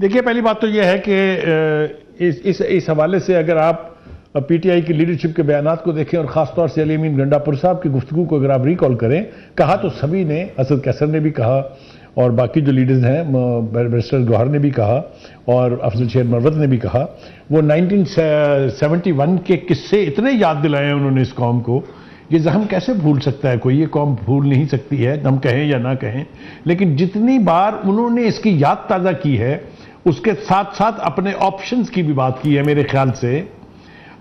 देखिए, पहली बात तो यह है कि इस हवाले से अगर आप पीटीआई की लीडरशिप के बयानात को देखें और ख़ासतौर से अली अमीन गंडापुर साहब की गुफ्तगू को अगर आप रिकॉल करें, कहा तो सभी ने, असद कैसर ने भी कहा और बाकी जो लीडर्स हैं, बैरिस्टर गौहर ने भी कहा और अफजल शेर मरवत ने भी कहा, वो 1971 के किस्से इतने याद दिलाए उन्होंने इस कौम को, ये जहम कैसे भूल सकता है कोई, ये कौम भूल नहीं सकती है, हम कहें या ना कहें। लेकिन जितनी बार उन्होंने इसकी याद ताज़ा की है, उसके साथ साथ अपने ऑप्शंस की भी बात की है। मेरे ख्याल से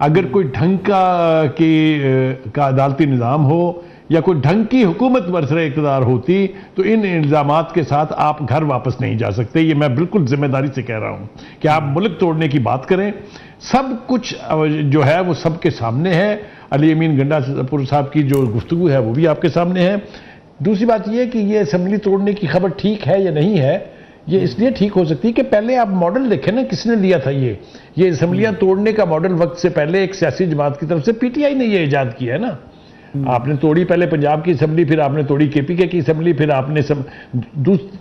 अगर कोई ढंग का अदालती निज़ाम हो या कोई ढंग की हुकूमत बरसरे इक़्तिदार होती तो इन इल्ज़ामात के साथ आप घर वापस नहीं जा सकते। ये मैं बिल्कुल जिम्मेदारी से कह रहा हूँ कि आप मुल्क तोड़ने की बात करें, सब कुछ जो है वो सबके सामने है। अली अमीन गंडापुर साहब की जो गुफ्तगू है वो भी आपके सामने है। दूसरी बात यह कि ये असम्बली तोड़ने की खबर ठीक है या नहीं है, ये इसलिए ठीक हो सकती है कि पहले आप मॉडल देखें ना, किसने लिया था ये असम्बलियां तोड़ने का मॉडल वक्त से पहले एक सियासी जमात की तरफ से पीटीआई ने ये ईजाद किया है ना। आपने तोड़ी पहले पंजाब की असम्बली, फिर आपने तोड़ी केपीके की असम्बली, फिर आपने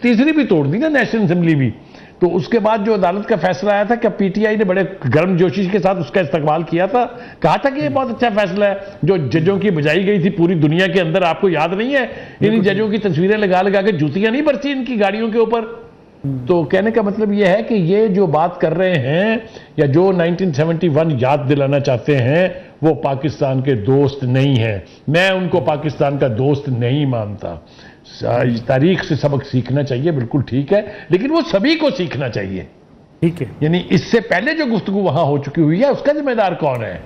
तीसरी भी तोड़ दी ना, नेशनल असम्बली भी। तो उसके बाद जो अदालत का फैसला आया था कि पीटीआई ने बड़े गर्मजोशी के साथ उसका इस्तेमाल किया था, कहा था कि ये बहुत अच्छा फैसला है। जो जजों की बजाई गई थी पूरी दुनिया के अंदर, आपको याद नहीं है? इन जजों की तस्वीरें लगा लगा के जूतियां नहीं बरसी इनकी गाड़ियों के ऊपर। तो कहने का मतलब यह है कि ये जो बात कर रहे हैं या जो 1971 याद दिलाना चाहते हैं, वो पाकिस्तान के दोस्त नहीं हैं। मैं उनको पाकिस्तान का दोस्त नहीं मानता। तारीख से सबक सीखना चाहिए, बिल्कुल ठीक है, लेकिन वो सभी को सीखना चाहिए। ठीक है, यानी इससे पहले जो गुफ्तगू वहां हो चुकी हुई है, उसका जिम्मेदार कौन है?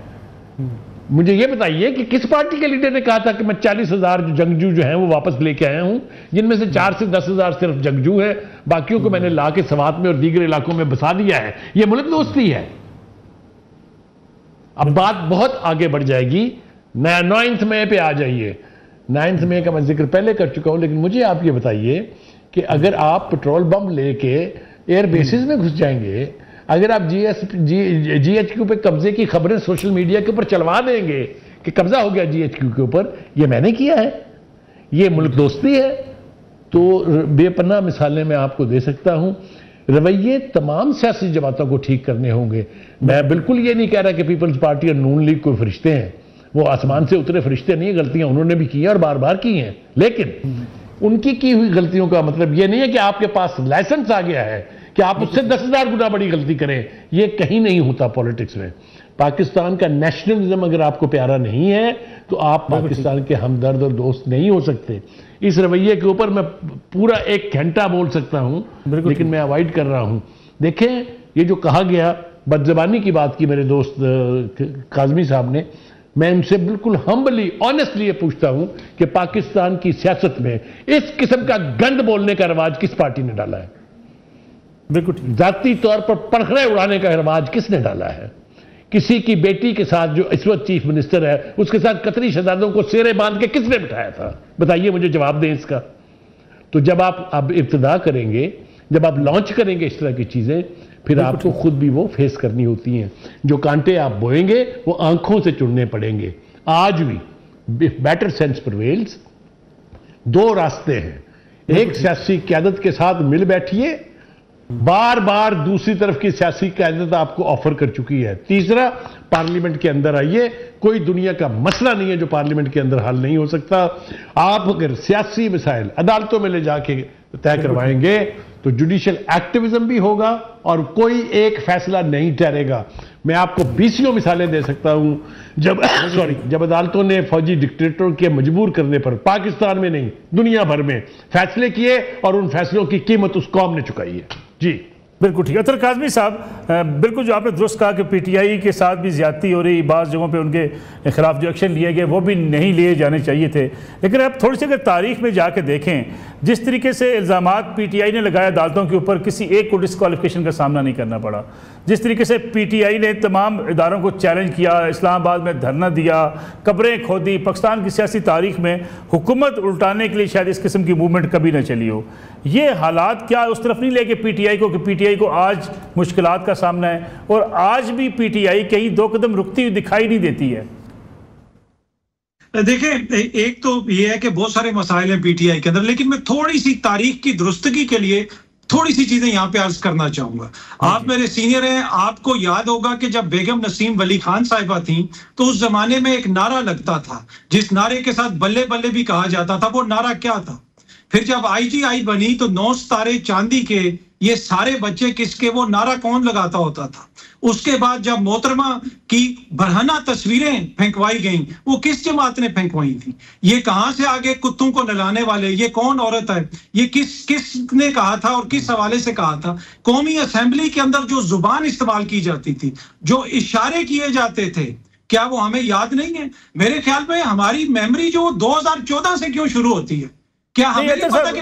मुझे ये बताइए कि किस पार्टी के लीडर ने कहा था कि मैं 40,000 जंगजू जो हैं वो वापस लेके आया हूं, जिनमें से 4 से 10,000 सिर्फ जंगजू हैं, बाकियों को मैंने ला के सवात में और दीगर इलाकों में बसा दिया है। ये मुल्क दोस्ती है। अब बात बहुत आगे बढ़ जाएगी। 9 मई पे आ जाइए। 9 मई का मैं जिक्र पहले कर चुका हूं, लेकिन मुझे आप ये बताइए कि अगर आप पेट्रोल बम लेके एयर बेसिस में घुस जाएंगे, अगर आप जीएचक्यू पे कब्जे की खबरें सोशल मीडिया के ऊपर चलवा देंगे कि कब्जा हो गया जीएचक्यू के ऊपर, ये मैंने किया है, ये मुल्क दोस्ती है, तो बेपनाह मिसालें मैं आपको दे सकता हूं। रवैये तमाम सियासी जमातों को ठीक करने होंगे। मैं बिल्कुल ये नहीं कह रहा कि पीपल्स पार्टी और नून लीग कोई फरिश्ते हैं, वो आसमान से उतरे फरिश्ते नहीं है। गलतियां उन्होंने भी की हैं और बार बार की हैं, लेकिन उनकी की हुई गलतियों का मतलब ये नहीं है कि आपके पास लाइसेंस आ गया है कि आप उससे 10,000 गुना बड़ी गलती करें। ये कहीं नहीं होता पॉलिटिक्स में। पाकिस्तान का नेशनलिज्म अगर आपको प्यारा नहीं है तो आप पाकिस्तान के हमदर्द और दोस्त नहीं हो सकते। इस रवैये के ऊपर मैं पूरा 1 घंटा बोल सकता हूं, लेकिन मैं अवॉइड कर रहा हूं। देखें, ये जो कहा गया, बदजबानी की बात की मेरे दोस्त काज़मी साहब ने, मैं उनसे बिल्कुल हम्बली ऑनेस्टली ये पूछता हूं कि पाकिस्तान की सियासत में इस किस्म का गंद बोलने का रिवाज किस पार्टी ने डाला है? बिल्कुल जाती तौर पर पड़खड़े उड़ाने का रिवाज किसने डाला है? किसी की बेटी के साथ, जो इस वक्त चीफ मिनिस्टर है, उसके साथ कतरी शहजादों को सेरे बांध के किसने बिठाया था? बताइए, मुझे जवाब दें इसका। तो जब आप अब इब्तिदा करेंगे, जब आप लॉन्च करेंगे इस तरह की चीजें, फिर आपको खुद भी वो फेस करनी होती हैं। जो कांटे आप बोएंगे वो आंखों से चुनने पड़ेंगे। आज भी बेटर सेंस प्रिवेल्स। 2 रास्ते हैं। एक, सियासी क़यादत के साथ मिल बैठिए, बार बार दूसरी तरफ की सियासी क़यादत आपको ऑफर कर चुकी है। तीसरा, पार्लियामेंट के अंदर आइए। कोई दुनिया का मसला नहीं है जो पार्लियामेंट के अंदर हल नहीं हो सकता। आप अगर सियासी मसाइल अदालतों में ले जाके तय करवाएंगे तो जुडिशियल एक्टिविज्म भी होगा और कोई एक फैसला नहीं ठहरेगा। मैं आपको 20 मिसालें दे सकता हूं जब अदालतों ने फौजी डिक्टेटर के मजबूर करने पर पाकिस्तान में नहीं दुनिया भर में फैसले किए और उन फैसलों की कीमत उस कौम ने चुकाई है। जी बिल्कुल ठीक है। तो काज़मी साहब, बिल्कुल जो आपने दुरुस्त कहा कि पीटीआई के साथ भी ज्यादती हो रही, बाज़ जगहों पे उनके खिलाफ जो एक्शन लिए गए वो भी नहीं लिए जाने चाहिए थे। लेकिन अब थोड़ी सी अगर तारीख में जाके देखें, जिस तरीके से इल्ज़ामात पीटीआई ने लगाया अदालतों के ऊपर, किसी एक को डिस्क्वालिफिकेशन का सामना नहीं करना पड़ा। जिस तरीके से पीटीआई ने तमाम इदारों को चैलेंज किया, इस्लामाबाद में धरना दिया, कब्रें खोदी, पाकिस्तान की सियासी तारीख में हुकूमत उल्टाने के लिए शायद इस किस्म की मूवमेंट कभी न चली हो। ये हालात क्या उस तरफ नहीं लेके पीटीआई को कि पीटीआई को आज मुश्किलात का सामना है और आज भी पीटीआई कहीं 2 कदम रुकती हुई दिखाई नहीं देती है? देखें, एक तो ये है कि बहुत सारे मसाइल हैं पीटीआई के अंदर, लेकिन मैं थोड़ी सी तारीख की दुरुस्तगी के लिए थोड़ी सी चीजें यहां पे अर्ज करना चाहूंगा। आप मेरे सीनियर हैं, आपको याद होगा कि जब बेगम नसीम वली खान साहिबा थी तो उस जमाने में एक नारा लगता था, जिस नारे के साथ बल्ले बल्ले भी कहा जाता था। वो नारा क्या था? फिर जब आईजीआई बनी तो 9 सितारे चांदी के, ये सारे बच्चे किसके, वो नारा कौन लगाता होता था? उसके बाद जब मोहतरमा की बरहना तस्वीरें फेंकवाई गईं, वो किस जमात ने फेंकवाई थी? ये कहां से आगे कुत्तों को नहलाने वाले, ये कौन औरत है? ये किसने कहा था और किस हवाले से कहा था? कौमी असेंबली के अंदर जो जुबान इस्तेमाल की जाती थी, जो इशारे किए जाते थे, क्या वो हमें याद नहीं है? मेरे ख्याल में हमारी मेमोरी जो 2014 से क्यों शुरू होती है? क्या हमें नहीं पता कि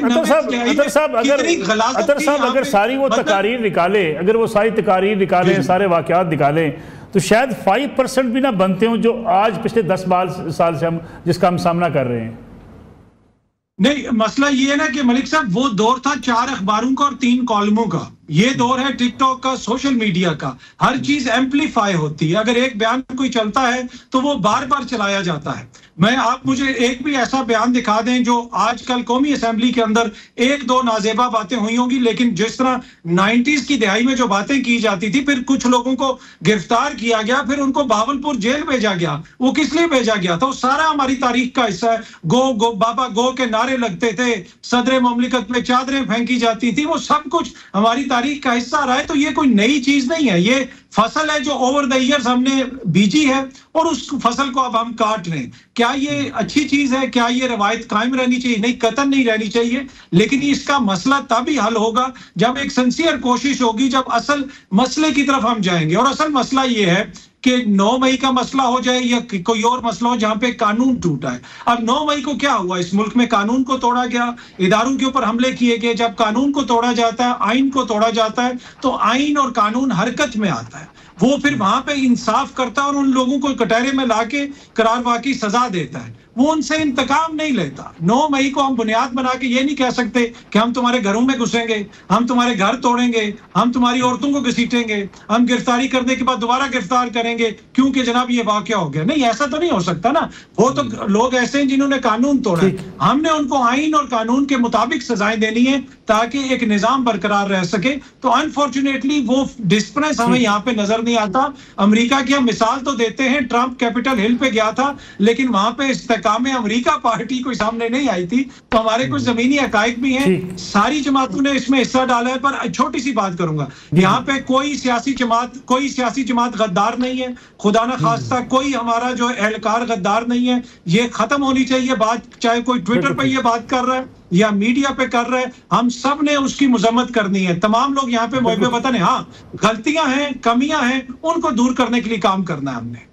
अतर साहब अगर सारी वो तकारीर निकाले, अगर वो सारी तकारीर निकाले, सारे वाकयात निकाले, तो शायद 5% भी ना बनते हो जो आज पिछले 10 साल से हम जिसका हम सामना कर रहे हैं। नहीं, मसला ये है ना कि मलिक साहब, वो दौर था 4 अखबारों का और 3 कॉलमों का। ये दौर है टिकटॉक का, सोशल मीडिया का। हर चीज एम्पलीफाई होती है। अगर एक बयान कोई चलता है तो वो बार बार चलाया जाता है। आप मुझे एक भी ऐसा बयान दिखा दें जो आजकल कौमी असेंबली के अंदर 1-2 नाजेबा बातें हुई होंगी, लेकिन जिस तरह 90s की दिहाई में जो बातें की जाती थी, फिर कुछ लोगों को गिरफ्तार किया गया, फिर उनको बहावलपुर जेल भेजा गया। वो किस लिए भेजा गया था? वो सारा हमारी तारीख का हिस्सा है। गो गो बाबा गो के नारे लगते थे, सदर मुमलिकत में चादरें फेंकी जाती थी, वो सब कुछ हमारी तारीख का हिस्सा रहा है। तो ये कोई नई चीज नहीं है, ये फसल है जो ओवर द ईयर्स हमने बीजी है और उस फसल को अब हम काट रहे हैं। क्या ये अच्छी चीज है? क्या ये रवायत कायम रहनी चाहिए? नहीं, कतई नहीं रहनी चाहिए। लेकिन इसका मसला तभी हल होगा जब एक सिंसियर कोशिश होगी, जब असल मसले की तरफ हम जाएंगे। और असल मसला ये है कि 9 मई का मसला हो जाए या कोई और मसला हो जहां पे कानून टूटा है। अब 9 मई को क्या हुआ? इस मुल्क में कानून को तोड़ा गया, इदारों के ऊपर हमले किए गए। जब कानून को तोड़ा जाता है, आइन को तोड़ा जाता है, तो आइन और कानून हरकत में आता है। वो फिर वहां पे इंसाफ करता है और उन लोगों को कटहरे में लाके करारवा की सजा देता है। वो उनसे इंतकाम नहीं लेता। 9 मई को हम बुनियाद बना के ये नहीं कह सकते कि हम तुम्हारे घरों में घुसेंगे, हम तुम्हारे घर तोड़ेंगे, हम तुम्हारी औरतों को घसीटेंगे, हम गिरफ्तारी करने के बाद दोबारा गिरफ्तार करेंगे क्योंकि जनाब ये वाकया हो गया। नहीं, ऐसा तो नहीं हो सकता ना। वो तो लोग ऐसे हैं जिन्होंने कानून तोड़ा है। हमने उनको आइन और कानून के मुताबिक सजाएं देनी है ताकि एक निजाम बरकरार रह सके। तो अनफॉर्चुनेटली वो डिस्परेंस हमें यहाँ पे नजर नहीं आता। अमेरिका की हम मिसाल तो देते हैं, ट्रंप कैपिटल हिल पे गया था, लेकिन वहां पे इस्तेकाम में अमेरिका पार्टी कोई सामने नहीं आई थी। तो हमारे कुछ जमीनी हकाइक भी हैं, सारी जमातों ने इसमें हिस्सा डाला है। पर छोटी सी बात करूंगा, यहाँ पे कोई सियासी जमात गद्दार नहीं है, खुदा ना खास्ता कोई हमारा जो एहलकार गद्दार नहीं है। ये खत्म होनी चाहिए बात, चाहे कोई ट्विटर पे ये बात कर रहा है या मीडिया पे कर रहे हैं, हम सब ने उसकी मजम्मत करनी है। तमाम लोग यहाँ पे मुझे वतन है, हाँ गलतियां हैं, कमियां हैं, उनको दूर करने के लिए काम करना है हमने।